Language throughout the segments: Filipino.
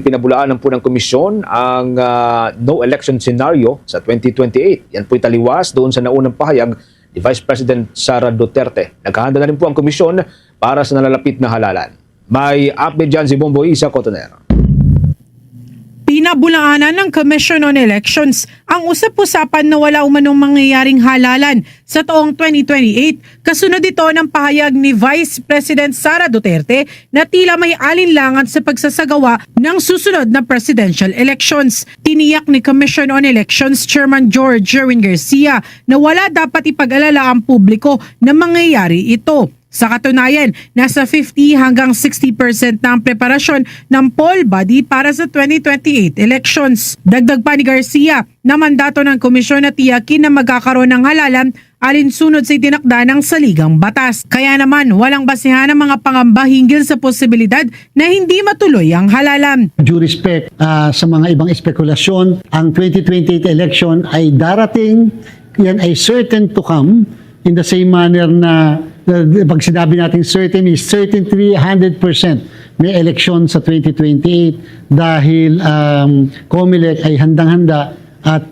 Pinabulaanan po ng komisyon ang no election scenario sa 2028. Yan po'y taliwas doon sa naunang pahayag ni Vice President Sara Duterte. Naghahanda na rin po ang komisyon para sa nalalapit na halalan. May update dyan si Bombo Isa Cotoner. Pinabulaanan ng Commission on Elections ang usap-usapan na wala umanong mangyayaring halalan sa taong 2028 kasunod ito ng pahayag ni Vice President Sara Duterte na tila may alinlangan sa pagsasagawa ng susunod na presidential elections. Tiniyak ni Commission on Elections Chairman George Jerwin Garcia na wala dapat ipag-alala ang publiko na mangyayari ito. Sa katunayan, nasa 50 hanggang 60% na ang preparasyon ng poll body para sa 2028 elections. Dagdag pa ni Garcia na mandato ng komisyon na tiyakin na magkakaroon ng halalan alinsunod sa itinakda ng saligang batas. Kaya naman walang basihan ng mga pangamba hinggil sa posibilidad na hindi matuloy ang halalan. Due respect sa mga ibang espekulasyon, ang 2028 election ay darating, yan ay certain to come in the same manner na pag sinabi natin certain is certainly 100% may election sa 2028 dahil COMELEC ay handang-handa at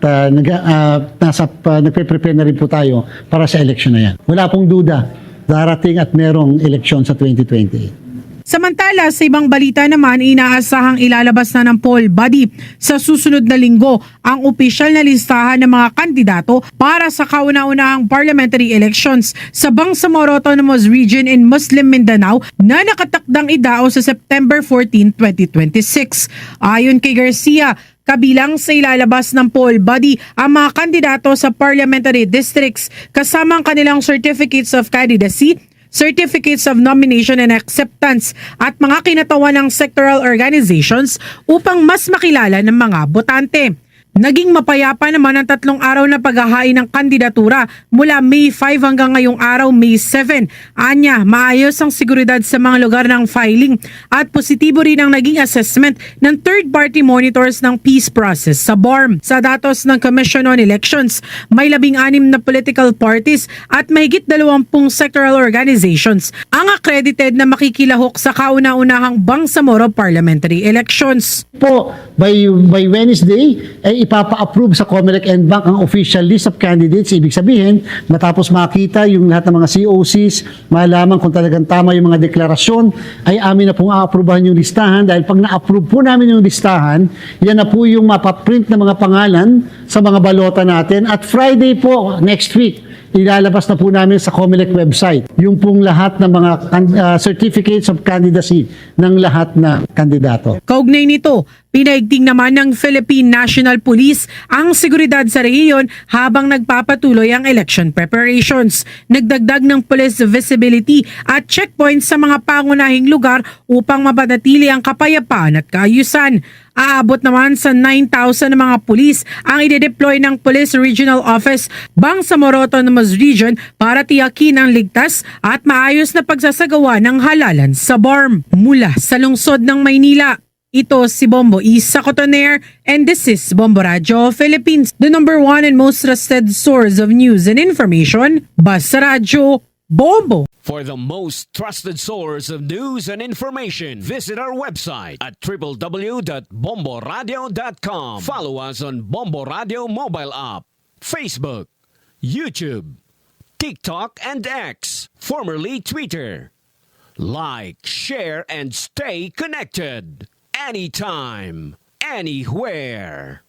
nagpe-prepare na rin po tayo para sa election na yan. Wala pong duda, darating at merong election sa 2028. Samantala, sa ibang balita naman, inaasahang ilalabas na ng poll body sa susunod na linggo ang opisyal na listahan ng mga kandidato para sa kauna-unahang parliamentary elections sa Bangsamoro Autonomous Region in Muslim Mindanao na nakatakdang idao sa September 14, 2026. Ayon kay Garcia, kabilang sa ilalabas ng poll body ang mga kandidato sa parliamentary districts kasama ang kanilang certificates of candidacy, certificates of nomination and acceptance at mga kinatawan ng sectoral organizations upang mas makilala ng mga botante. Naging mapayapa naman ang 3 araw na paghahain ng kandidatura mula May 5 hanggang ngayong araw May 7. Anya, maayos ang seguridad sa mga lugar ng filing at positibo rin ang naging assessment ng third-party monitors ng peace process sa BORM. Sa datos ng Commission on Elections, may 16 na political parties at mahigit 20 sectoral organizations ang accredited na makikilahok sa kauna-unahang Bangsamoro parliamentary elections. Po, by Wednesday, ay ipapa-approve sa COMELEC and Bank ang official list of candidates. Ibig sabihin, matapos makita yung lahat ng mga COCs, malaman kung talagang tama yung mga deklarasyon, ay amin na pong a-approvehan yung listahan dahil pag na-approve po namin yung listahan, yan na po yung mapaprint na mga pangalan sa mga balota natin. At Friday po, next week, ilalabas na po namin sa COMELEC website yung pong lahat ng mga certificates of candidacy ng lahat na kandidato. Kaugnay nito, pinaigting naman ng Philippine National Police ang seguridad sa rehiyon habang nagpapatuloy ang election preparations. Nagdagdag ng police visibility at checkpoints sa mga pangunahing lugar upang mapanatili ang kapayapaan at kaayusan. Aabot naman sa 9,000 na mga pulis ang ide-deploy ng Police Regional Office Bangsamoro Autonomous Region para tiyakin ang ligtas at maayos na pagsasagawa ng halalan sa BORM. Mula sa lungsod ng Maynila, ito si Bombo Isa Cotoner and this is Bombo Radio Philippines, the #1 and most trusted source of news and information. Basta Radio Bombo. For the most trusted source of news and information, visit our website at www.bomboradio.com. Follow us on Bombo Radio mobile app, Facebook, YouTube, TikTok, and X, formerly Twitter. Like, share, and stay connected. Anytime, anywhere.